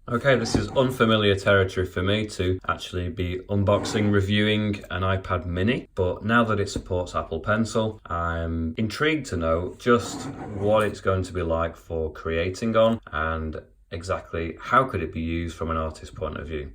Okay, this is unfamiliar territory for me to actually be unboxing, reviewing an iPad mini, but now that it supports Apple Pencil, I'm intrigued to know just what it's going to be like for creating on and exactly how could it be used from an artist's point of view.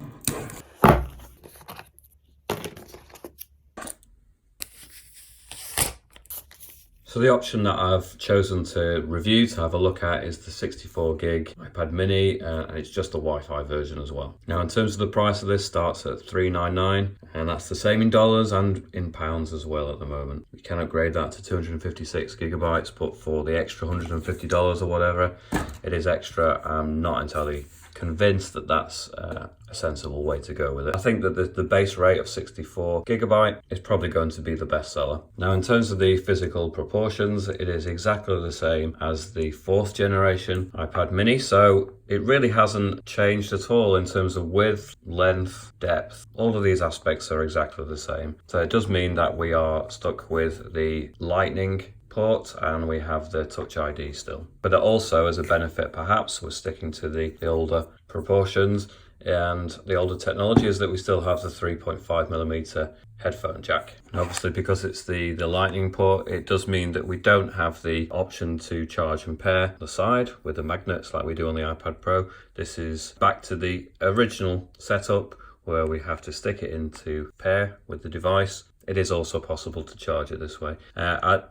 So the option that I've chosen to review, to have a look at, is the 64 gig iPad mini, and it's just the Wi-Fi version as well. Now in terms of the price of this, starts at $399, and that's the same in dollars and in pounds as well at the moment. You can upgrade that to 256 gigabytes, but for the extra $150 or whatever, it is extra. I'm not entirely convinced that that's a sensible way to go with it. I think that the base rate of 64 gigabyte is probably going to be the best seller. Now in terms of the physical proportions, it is exactly the same as the 4th generation iPad mini, so it really hasn't changed at all in terms of width, length, depth. All of these aspects are exactly the same. So it does mean that we are stuck with the Lightning port and we have the Touch ID still. But also as a benefit, perhaps, we're sticking to the older proportions and the older technology, is that we still have the 3.5mm headphone jack. And obviously because it's the Lightning port, it does mean that we don't have the option to charge and pair the side with the magnets like we do on the iPad Pro. This is back to the original setup where we have to stick it into pair with the device. It is also possible to charge it this way.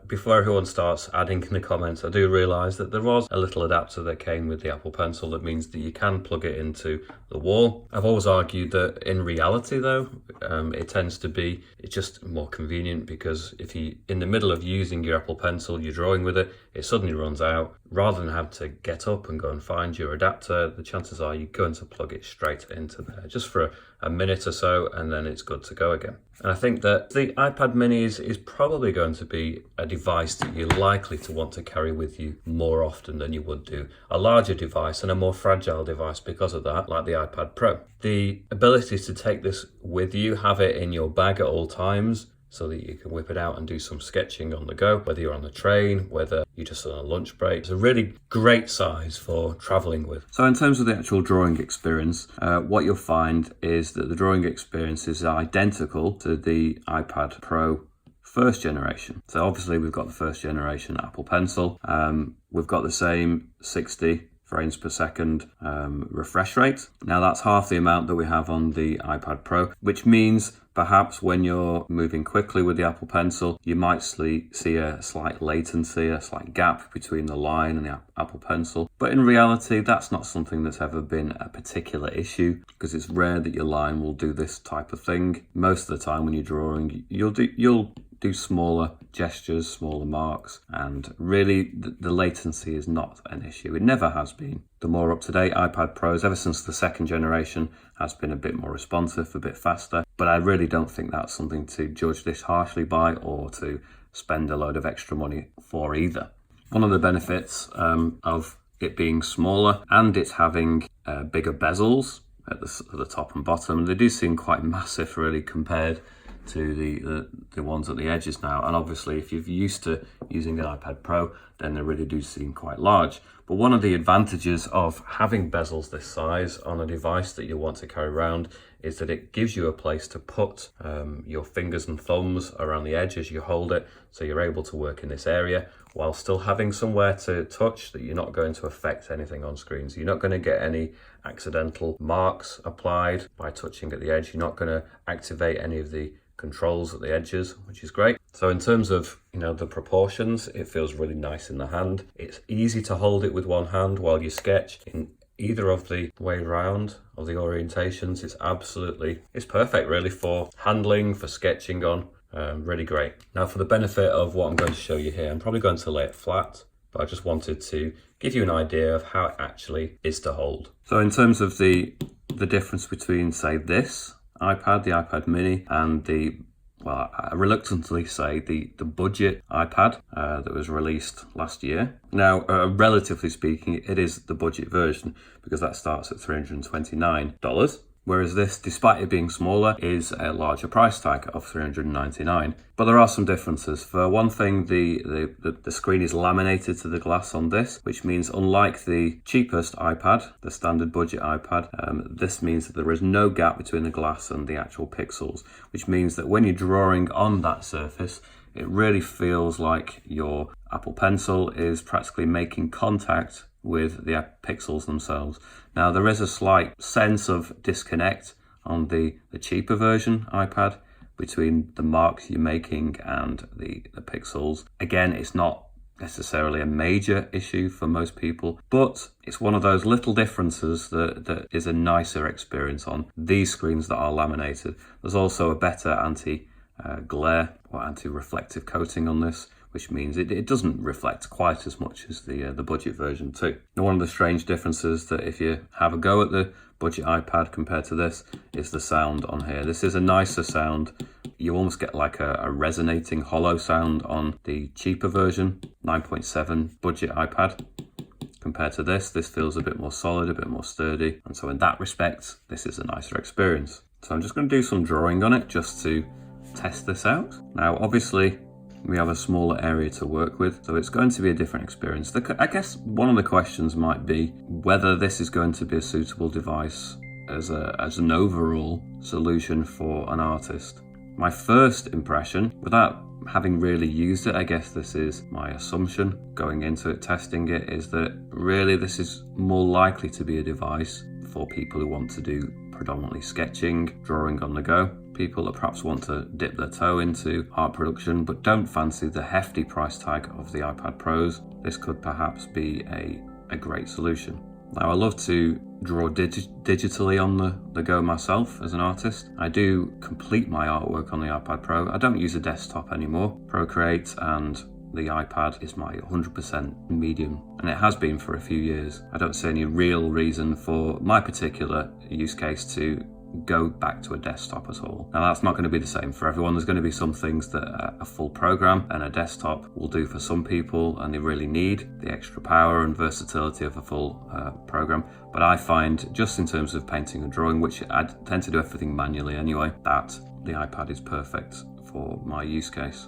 Before everyone starts adding in the comments, I do realise that there was a little adapter that came with the Apple Pencil that means that you can plug it into the wall. I've always argued that in reality though, it tends to be, it's just more convenient, because if you, in the middle of using your Apple Pencil, you're drawing with it, it suddenly runs out. Rather than have to get up and go and find your adapter, the chances are you're going to plug it straight into there just for a minute or so, and then it's good to go again. And I think that the iPad mini is probably going to be a device that you're likely to want to carry with you more often than you would do a larger device and a more fragile device because of that, like the iPad Pro. The ability to take this with you, have it in your bag at all times, so that you can whip it out and do some sketching on the go, whether you're on the train, whether you're just on a lunch break. It's a really great size for traveling with. So in terms of the actual drawing experience, what you'll find is that the drawing experience is identical to the iPad Pro 1st generation. So obviously we've got the 1st generation Apple Pencil. We've got the same 60 frames per second refresh rate. Now that's half the amount that we have on the iPad Pro, which means perhaps when you're moving quickly with the Apple Pencil, you might see a slight latency, a slight gap between the line and the Apple Pencil. But in reality, that's not something that's ever been a particular issue, because it's rare that your line will do this type of thing. Most of the time when you're drawing, you'll do smaller gestures, smaller marks, and really the latency is not an issue. It never has been. The more up-to-date iPad Pros, ever since the 2nd generation, has been a bit more responsive, a bit faster, but I really don't think that's something to judge this harshly by or to spend a load of extra money for either. One of the benefits of it being smaller and it's having bigger bezels at the top and bottom, they do seem quite massive really compared to the ones at the edges now. And obviously if you're used to using an iPad Pro, then they really do seem quite large. But one of the advantages of having bezels this size on a device that you want to carry around is that it gives you a place to put your fingers and thumbs around the edge as you hold it, so you're able to work in this area while still having somewhere to touch that you're not going to affect anything on screen. So you're not going to get any accidental marks applied by touching at the edge. You're not going to activate any of the controls at the edges, which is great. So in terms of, the proportions, it feels really nice in the hand. It's easy to hold it with one hand while you sketch in either of the way around of the orientations. It's perfect really for handling, for sketching on. Really great. Now for the benefit of what I'm going to show you here, I'm probably going to lay it flat, but I just wanted to give you an idea of how it actually is to hold. So in terms of the difference between, say, this iPad, the iPad mini, and I reluctantly say the budget iPad that was released last year. Now, relatively speaking, it is the budget version because that starts at $329, whereas this, despite it being smaller, is a larger price tag of $399. But there are some differences. For one thing, the screen is laminated to the glass on this, which means unlike the cheapest iPad, the standard budget iPad, this means that there is no gap between the glass and the actual pixels, which means that when you're drawing on that surface, it really feels like your Apple Pencil is practically making contact with the pixels themselves. Now, there is a slight sense of disconnect on the cheaper version iPad between the marks you're making and the pixels. Again, it's not necessarily a major issue for most people, but it's one of those little differences that is a nicer experience on these screens that are laminated. There's also a better anti-glare or anti-reflective coating on this, which means it doesn't reflect quite as much as the budget version too. Now, one of the strange differences that if you have a go at the budget iPad compared to this is the sound on here. This is a nicer sound. You almost get like a resonating hollow sound on the cheaper version, 9.7 budget iPad. Compared to this feels a bit more solid, a bit more sturdy. And so in that respect, this is a nicer experience. So I'm just going to do some drawing on it just to test this out. Now, obviously, we have a smaller area to work with, so it's going to be a different experience. I guess one of the questions might be whether this is going to be a suitable device as an overall solution for an artist. My first impression, without having really used it, I guess this is my assumption going into it, testing it, is that really this is more likely to be a device for people who want to do predominantly sketching, drawing on the go. People that perhaps want to dip their toe into art production but don't fancy the hefty price tag of the iPad Pros. This could perhaps be a great solution. Now, I love to draw digitally on the go myself as an artist. I do complete my artwork on the iPad Pro. I don't use a desktop anymore. Procreate and the iPad is my 100% medium, and it has been for a few years. I don't see any real reason for my particular use case to go back to a desktop at all. Now, that's not going to be the same for everyone. There's going to be some things that a full program and a desktop will do for some people, and they really need the extra power and versatility of a full program. But I find, just in terms of painting and drawing, which I tend to do everything manually anyway, that the iPad is perfect for my use case.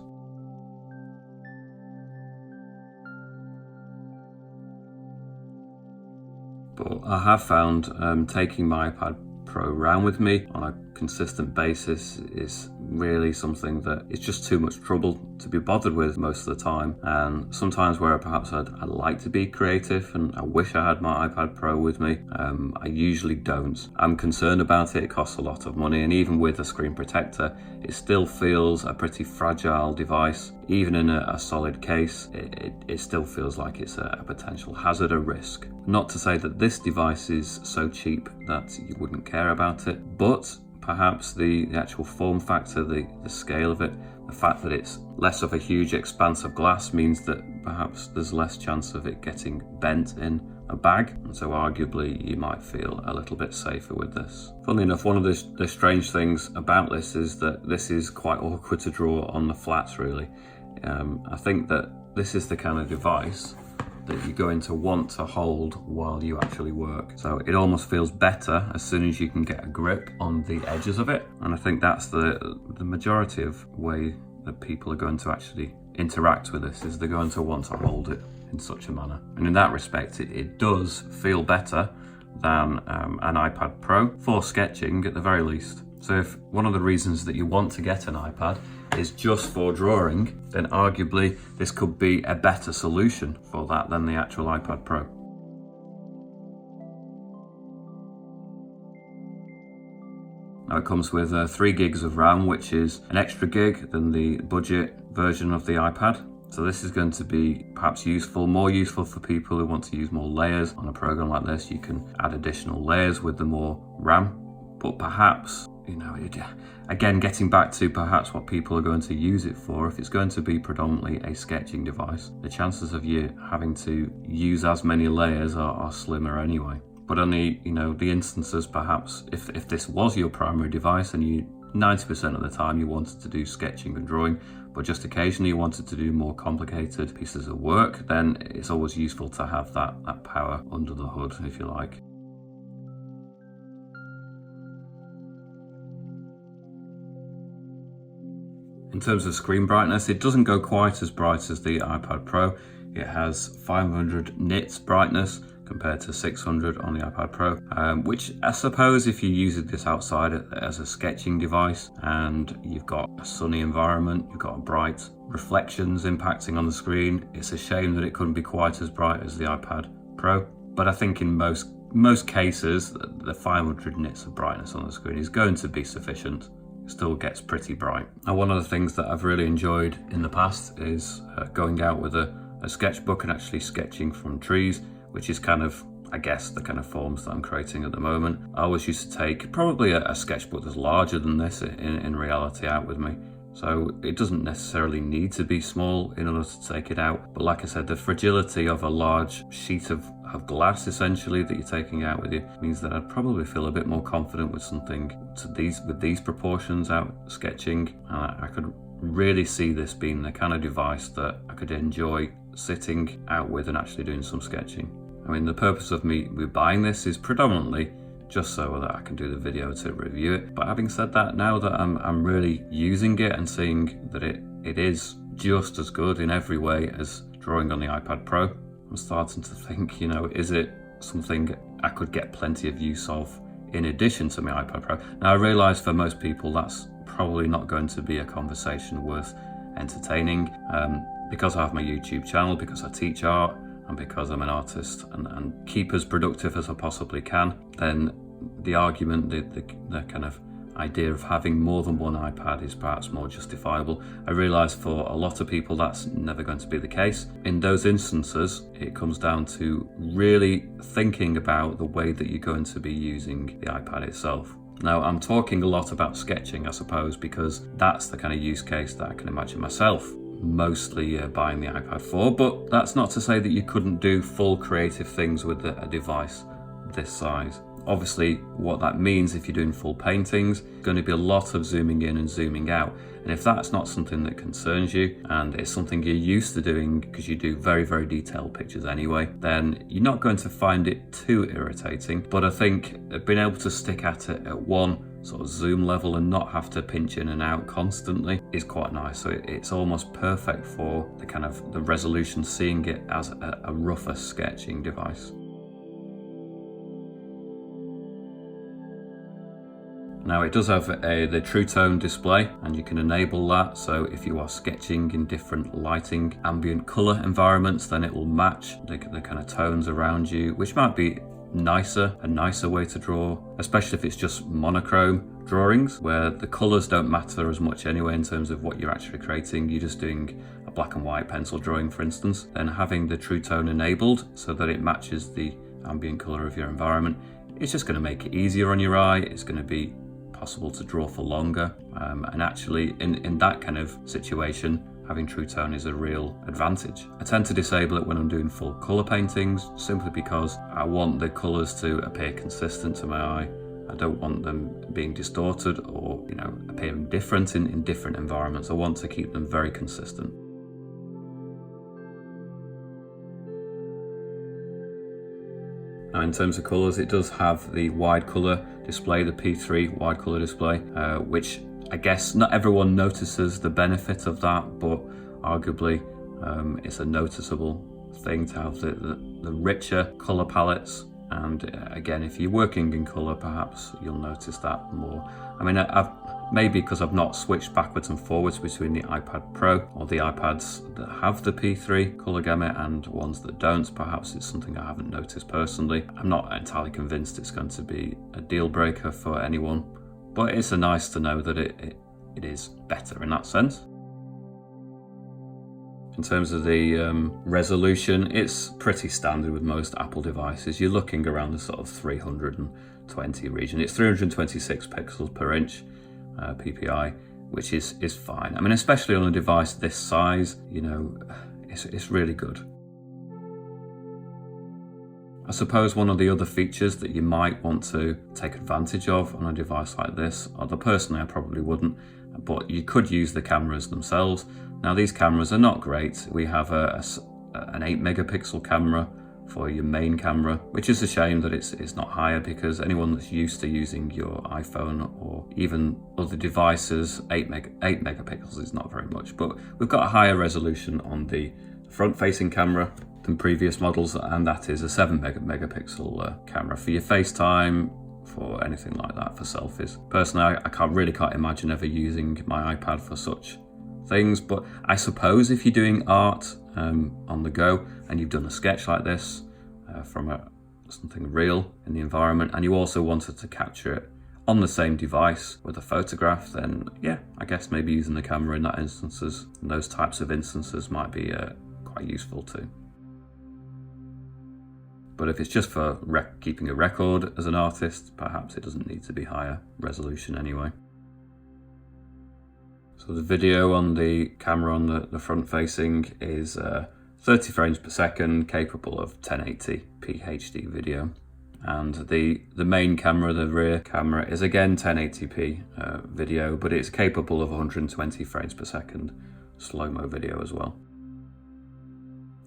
But I have found taking my iPad Pro around with me on a consistent basis is really something that is just too much trouble to be bothered with most of the time. And sometimes where perhaps I'd like to be creative and I wish I had my iPad Pro with me, I usually don't. I'm concerned about it. It costs a lot of money, and even with a screen protector, it still feels a pretty fragile device. Even in a solid case, it still feels like it's a potential hazard, a risk. Not to say that this device is so cheap that you wouldn't care about it, but perhaps the actual form factor, the scale of it, the fact that it's less of a huge expanse of glass means that perhaps there's less chance of it getting bent in a bag, and so arguably you might feel a little bit safer with this. Funnily enough, one of the strange things about this is that this is quite awkward to draw on the flats, really. I think that this is the kind of device that you're going to want to hold while you actually work. So it almost feels better as soon as you can get a grip on the edges of it. And I think that's the majority of way that people are going to actually interact with this, is they're going to want to hold it in such a manner. And in that respect, it does feel better than an iPad Pro for sketching at the very least. So if one of the reasons that you want to get an iPad is just for drawing, then arguably this could be a better solution for that than the actual iPad Pro. Now it comes with 3 gigs of RAM, which is an extra gig than the budget version of the iPad. So this is going to be perhaps more useful for people who want to use more layers. On a program like this, you can add additional layers with the more RAM, but perhaps, again, getting back to perhaps what people are going to use it for, if it's going to be predominantly a sketching device, the chances of you having to use as many layers are slimmer anyway. But only, the instances perhaps, if this was your primary device and you 90% of the time you wanted to do sketching and drawing, but just occasionally you wanted to do more complicated pieces of work, then it's always useful to have that power under the hood, if you like. In terms of screen brightness, it doesn't go quite as bright as the iPad Pro. It has 500 nits brightness compared to 600 on the iPad Pro, which I suppose if you're using this outside as a sketching device and you've got a sunny environment, you've got bright reflections impacting on the screen, it's a shame that it couldn't be quite as bright as the iPad Pro. But I think in most cases, the 500 nits of brightness on the screen is going to be sufficient. It still gets pretty bright. Now, one of the things that I've really enjoyed in the past is going out with a sketchbook and actually sketching from trees, which is kind of, I guess, the kind of forms that I'm creating at the moment. I always used to take probably a sketchbook that's larger than this in reality out with me. So it doesn't necessarily need to be small in order to take it out. But like I said, the fragility of a large sheet of glass essentially that you're taking out with you means that I'd probably feel a bit more confident with something with these proportions out sketching. I could really see this being the kind of device that I could enjoy sitting out with and actually doing some sketching. I mean, the purpose of me buying this is predominantly just so that I can do the video to review it. But having said that, now that I'm really using it and seeing that it is just as good in every way as drawing on the iPad Pro, I'm starting to think, you know, is it something I could get plenty of use of in addition to my iPad Pro? Now, I realise for most people that's probably not going to be a conversation worth entertaining. Because I have my YouTube channel, because I teach art, and because I'm an artist and keep as productive as I possibly can, then the argument, the kind of idea of having more than one iPad is perhaps more justifiable. I realise for a lot of people that's never going to be the case. In those instances, it comes down to really thinking about the way that you're going to be using the iPad itself. Now, I'm talking a lot about sketching, I suppose, because that's the kind of use case that I can imagine myself mostly buying the iPad for, but that's not to say that you couldn't do full creative things with a device this size. Obviously, what that means if you're doing full paintings, going to be a lot of zooming in and zooming out. And if that's not something that concerns you, and it's something you're used to doing because you do very, very detailed pictures anyway, then you're not going to find it too irritating. But I think being able to stick at it at one sort of zoom level and not have to pinch in and out constantly is quite nice. So it's almost perfect for the kind of the resolution, seeing it as a rougher sketching device. Now, it does have the True Tone display, and you can enable that. So if you are sketching in different lighting, ambient color environments, then it will match the kind of tones around you, which might be a nicer way to draw, especially if it's just monochrome drawings where the colors don't matter as much anyway in terms of what you're actually creating. You're just doing a black and white pencil drawing, for instance. Then having the True Tone enabled so that it matches the ambient color of your environment, it's just going to make it easier on your eye. It's going to be possible to draw for longer, and actually in that kind of situation, having True Tone is a real advantage. I tend to disable it when I'm doing full color paintings, simply because I want the colors to appear consistent to my eye. I don't want them being distorted or, you know, appearing different in different environments. I want to keep them very consistent. Now, in terms of colours, it does have the wide colour display, the P3 wide colour display, which I guess not everyone notices the benefit of that, but arguably it's a noticeable thing to have the richer colour palettes. And again, if you're working in colour, perhaps you'll notice that more. I mean, maybe because I've not switched backwards and forwards between the iPad Pro or the iPads that have the P3 colour gamut and ones that don't. Perhaps it's something I haven't noticed personally. I'm not entirely convinced it's going to be a deal breaker for anyone, but it's nice to know that it is better in that sense. In terms of the resolution, it's pretty standard with most Apple devices. You're looking around the sort of 320 region. It's 326 pixels per inch PPI, which is fine. I mean, especially on a device this size, you know, it's really good. I suppose one of the other features that you might want to take advantage of on a device like this, although personally I probably wouldn't, but you could use the cameras themselves. Now, these cameras are not great. We have an 8 megapixel camera for your main camera, which is a shame that it's not higher, because anyone that's used to using your iPhone or even other devices, 8 megapixels is not very much. But we've got a higher resolution on the front-facing camera than previous models, and that is a 7 megapixel camera for your FaceTime, for anything like that, for selfies. Personally, I really can't imagine ever using my iPad for such things, but I suppose if you're doing art on the go and you've done a sketch like this from something real in the environment, and you also wanted to capture it on the same device with a photograph, then yeah, I guess maybe using the camera in those types of instances might be quite useful too. But if it's just for keeping a record as an artist, perhaps it doesn't need to be higher resolution anyway. So the video on the camera on the front facing is 30 frames per second, capable of 1080p HD video. And the main camera, the rear camera, is again 1080p video, but it's capable of 120 frames per second slow-mo video as well.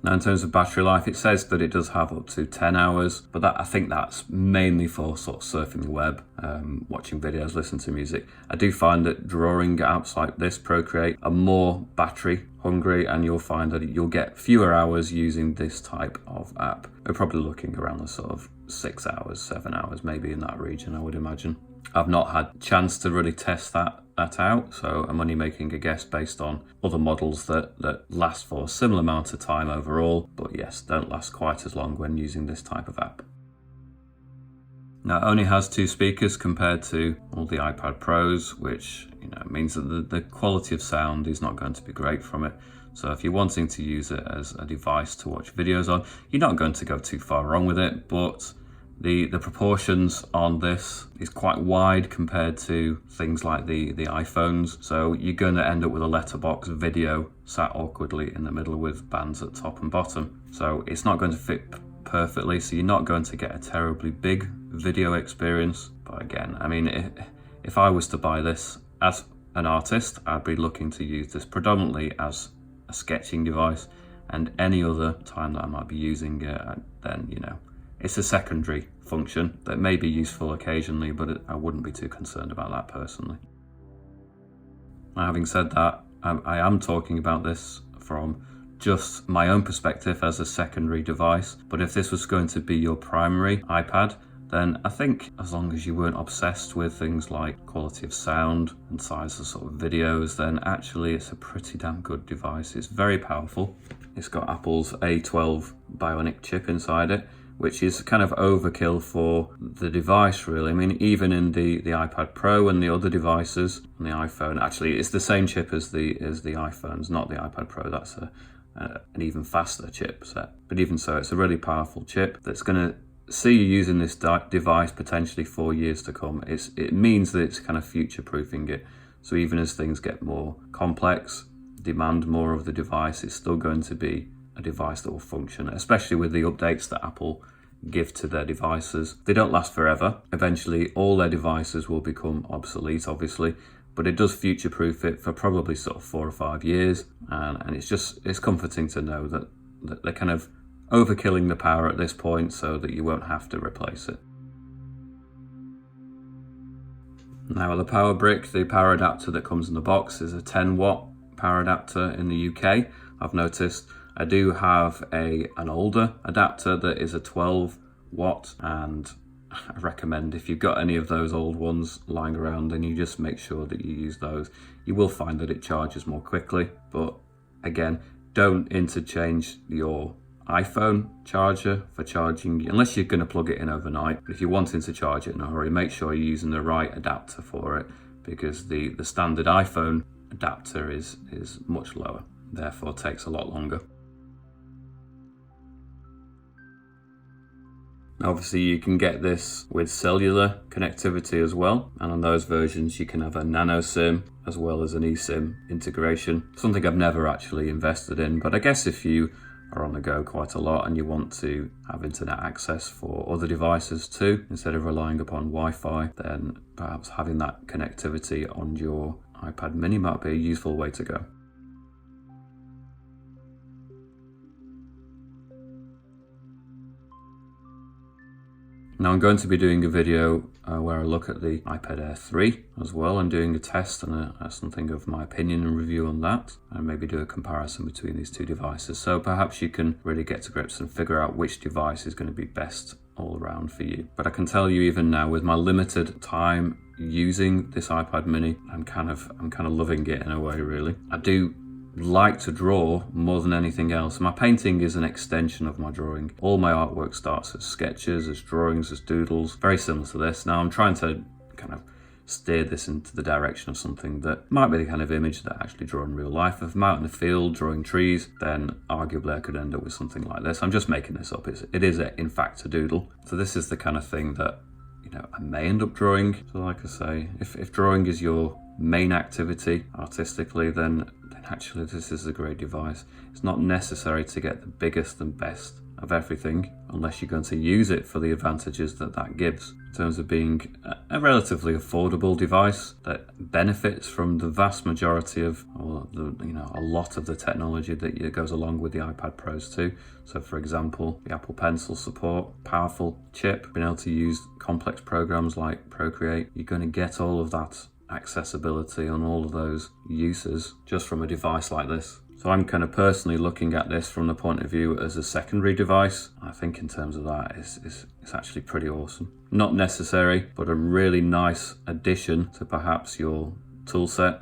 Now, in terms of battery life, it says that it does have up to 10 hours, but I think that's mainly for sort of surfing the web, watching videos, listening to music. I do find that drawing apps like this, Procreate, are more battery hungry, and you'll find that you'll get fewer hours using this type of app. We're probably looking around the sort of 6 hours, 7 hours, maybe in that region, I would imagine. I've not had a chance to really test that out, so I'm only making a guess based on other models that last for a similar amount of time overall, but yes, don't last quite as long when using this type of app. Now, it only has 2 speakers compared to all the iPad Pros, which means that the quality of sound is not going to be great from it. So if you're wanting to use it as a device to watch videos on, you're not going to go too far wrong with it, but the proportions on this is quite wide compared to things like the iPhones. So you're going to end up with a letterbox video sat awkwardly in the middle with bands at top and bottom. So it's not going to fit perfectly, so you're not going to get a terribly big video experience. But again, I mean, if I was to buy this as an artist, I'd be looking to use this predominantly as a sketching device, and any other time that I might be using it, then it's a secondary function that may be useful occasionally, but I wouldn't be too concerned about that personally. Now, having said that, I am talking about this from just my own perspective as a secondary device, but if this was going to be your primary iPad, then I think as long as you weren't obsessed with things like quality of sound and size of sort of videos, then actually it's a pretty damn good device. It's very powerful. It's got Apple's A12 Bionic chip inside it, which is kind of overkill for the device, really. I mean, even in the iPad Pro and the other devices on the iPhone, actually it's the same chip as the iPhones, not the iPad Pro. That's an even faster chipset. But even so, it's a really powerful chip that's going to see you using this device potentially for years to come. It means that it's kind of future-proofing it. So even as things get more complex, demand more of the device, it's still going to be a device that will function, especially with the updates that Apple give to their devices. They don't last forever. Eventually, all their devices will become obsolete, obviously, but it does future-proof it for probably sort of 4 or 5 years. And it's comforting to know that they're kind of overkilling the power at this point so that you won't have to replace it. Now, the power brick, the power adapter that comes in the box is a 10-watt power adapter in the UK. I've noticed I do have an older adapter that is a 12-watt, and I recommend if you've got any of those old ones lying around, then you just make sure that you use those. You will find that it charges more quickly, but again, don't interchange your iPhone charger for charging, unless you're going to plug it in overnight. But if you're wanting to charge it in a hurry, make sure you're using the right adapter for it, because the standard iPhone adapter is much lower, therefore takes a lot longer. Obviously, you can get this with cellular connectivity as well, and on those versions you can have a nano SIM as well as an eSIM integration, something I've never actually invested in, but I guess if you are on the go quite a lot and you want to have internet access for other devices too, instead of relying upon Wi-Fi, then perhaps having that connectivity on your iPad mini might be a useful way to go. Now I'm going to be doing a video where I look at the iPad Air 3 as well, and doing a test and something of my opinion and review on that, and maybe do a comparison between these two devices. So perhaps you can really get to grips and figure out which device is going to be best all around for you. But I can tell you even now, with my limited time using this iPad mini, I'm kind of loving it in a way, really. I do like to draw more than anything else. My painting is an extension of my drawing. All my artwork starts as sketches, as drawings, as doodles, very similar to this. Now I'm trying to kind of steer this into the direction of something that might be the kind of image that I actually draw in real life. If I'm out in the field drawing trees, then arguably I could end up with something like this. I'm just making this up. It is in fact a doodle. So this is the kind of thing that, you know, I may end up drawing. So like I say, if drawing is your main activity artistically, then actually this is a great device. It's not necessary to get the biggest and best of everything unless you're going to use it for the advantages that gives, in terms of being a relatively affordable device that benefits from the vast majority of, or a lot of the technology that goes along with the iPad Pros too. So for example, the Apple Pencil support, powerful chip, being able to use complex programs like Procreate. You're going to get all of that accessibility on all of those uses just from a device like this. So I'm kind of personally looking at this from the point of view as a secondary device. I think in terms of that, it's actually pretty awesome. Not necessary, but a really nice addition to perhaps your tool set.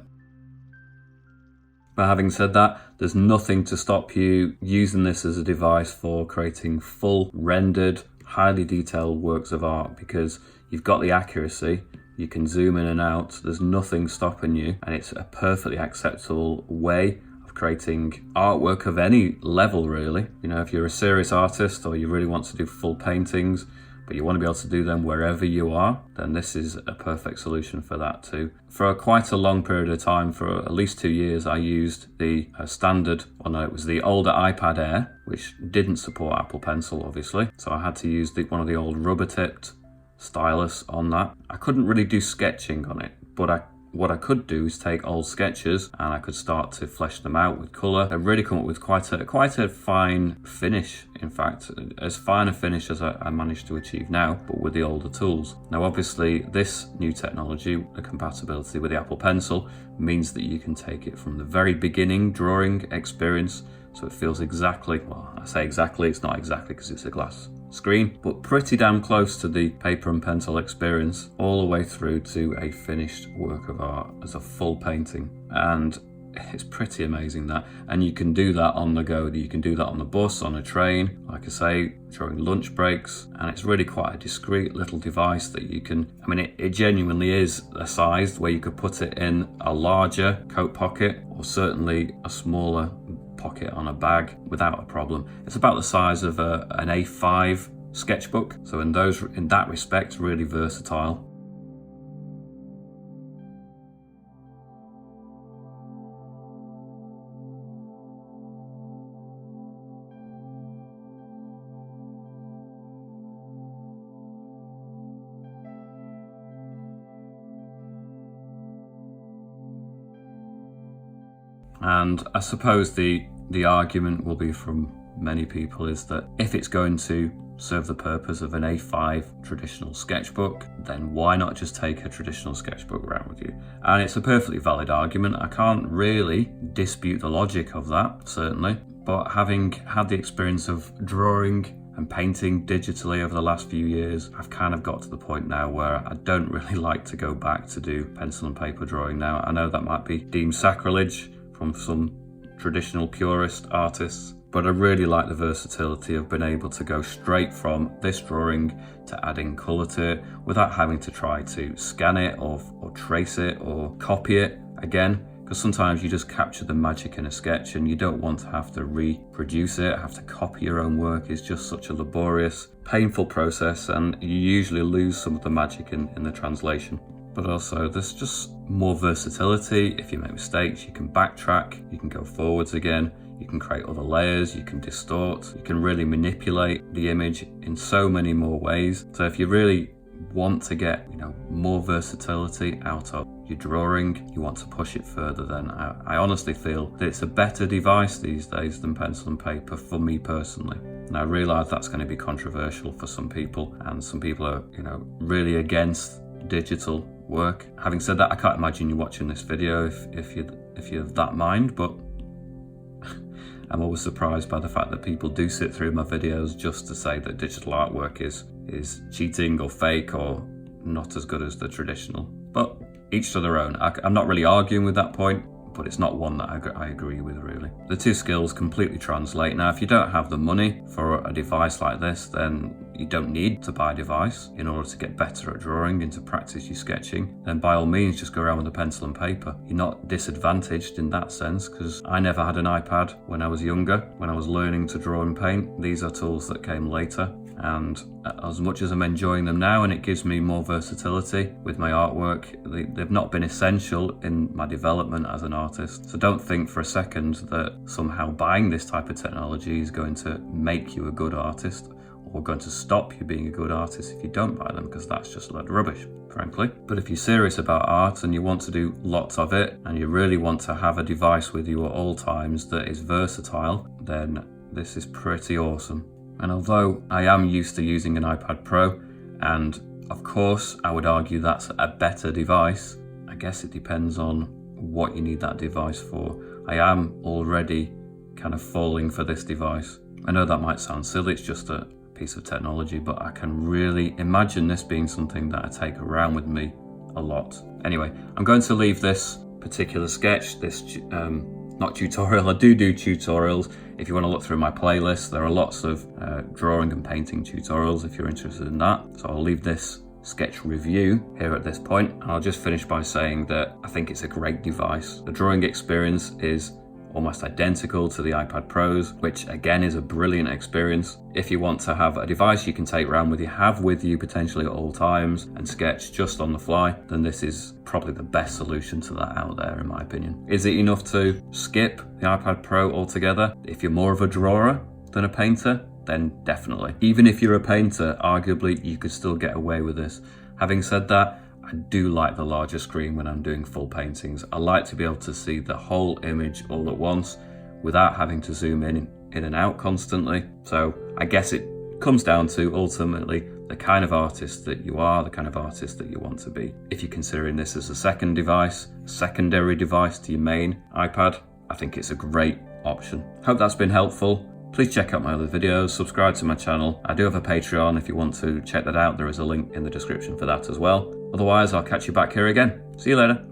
But having said that, there's nothing to stop you using this as a device for creating full rendered, highly detailed works of art, because you've got the accuracy. You can zoom in and out, there's nothing stopping you, and it's a perfectly acceptable way of creating artwork of any level, really. You know, if you're a serious artist or you really want to do full paintings, but you want to be able to do them wherever you are, then this is a perfect solution for that too. For quite a long period of time, for at least 2 years, I used the it was the older iPad Air, which didn't support Apple Pencil, obviously. So I had to use one of the old rubber-tipped stylus on that. I couldn't really do sketching on it, but what I could do is take old sketches and I could start to flesh them out with colour and really come up with quite a fine finish. In fact, as fine a finish as I managed to achieve now, but with the older tools. Now obviously this new technology, the compatibility with the Apple Pencil, means that you can take it from the very beginning drawing experience, so it feels exactly, well, I say exactly, it's not exactly because it's a glass screen, but pretty damn close to the paper and pencil experience, all the way through to a finished work of art as a full painting. And it's pretty amazing that, and you can do that on the go. You can do that on the bus, on a train, like I say, during lunch breaks, and it's really quite a discreet little device that you can, it genuinely is a size where you could put it in a larger coat pocket, or certainly a smaller pocket on a bag without a problem. It's about the size of an A5 sketchbook, so in that respect, really versatile. And I suppose the argument will be from many people is that if it's going to serve the purpose of an A5 traditional sketchbook, then why not just take a traditional sketchbook around with you? And it's a perfectly valid argument. I can't really dispute the logic of that, certainly. But having had the experience of drawing and painting digitally over the last few years, I've kind of got to the point now where I don't really like to go back to do pencil and paper drawing now. I know that might be deemed sacrilege from some traditional purist artists, but I really like the versatility of being able to go straight from this drawing to adding colour to it without having to try to scan it or trace it or copy it again, because sometimes you just capture the magic in a sketch and you don't want to have to reproduce it. Have to copy your own work is just such a laborious, painful process, and you usually lose some of the magic in the translation. But also there's just more versatility. If you make mistakes, you can backtrack, you can go forwards again, you can create other layers, you can distort, you can really manipulate the image in so many more ways. So if you really want to get more versatility out of your drawing, you want to push it further, then I honestly feel that it's a better device these days than pencil and paper for me personally. And I realise that's going to be controversial for some people, and some people are, really against digital work. Having said that, I can't imagine you watching this video if you're of that mind, but I'm always surprised by the fact that people do sit through my videos just to say that digital artwork is cheating or fake or not as good as the traditional. But each to their own. I'm not really arguing with that point, but it's not one that I agree with, really. The two skills completely translate. Now, if you don't have the money for a device like this, then you don't need to buy a device in order to get better at drawing and to practice your sketching. Then by all means, just go around with a pencil and paper. You're not disadvantaged in that sense, because I never had an iPad when I was younger, when I was learning to draw and paint. These are tools that came later. And as much as I'm enjoying them now and it gives me more versatility with my artwork, they've not been essential in my development as an artist. So don't think for a second that somehow buying this type of technology is going to make you a good artist or going to stop you being a good artist if you don't buy them, because that's just a load of rubbish, frankly. But if you're serious about art and you want to do lots of it and you really want to have a device with you at all times that is versatile, then this is pretty awesome. And although I am used to using an iPad Pro, and of course I would argue that's a better device, I guess it depends on what you need that device for. I am already kind of falling for this device. I know that might sound silly, it's just a piece of technology, but I can really imagine this being something that I take around with me a lot. Anyway, I'm going to leave this particular sketch, this not tutorial, I do tutorials. If you want to look through my playlist, there are lots of drawing and painting tutorials if you're interested in that. So I'll leave this sketch review here at this point, and I'll just finish by saying that I think it's a great device. The drawing experience is almost identical to the iPad Pros, which again is a brilliant experience. If you want to have a device you can take around with you, have with you potentially at all times, and sketch just on the fly, then this is probably the best solution to that out there, in my opinion. Is it enough to skip the iPad Pro altogether? If you're more of a drawer than a painter, then definitely. Even if you're a painter, arguably you could still get away with this. Having said that, I do like the larger screen when I'm doing full paintings. I like to be able to see the whole image all at once without having to zoom in and out constantly. So I guess it comes down to ultimately the kind of artist that you are, the kind of artist that you want to be. If you're considering this as a secondary device to your main iPad, I think it's a great option. Hope that's been helpful. Please check out my other videos, subscribe to my channel. I do have a Patreon if you want to check that out. There is a link in the description for that as well. Otherwise, I'll catch you back here again. See you later.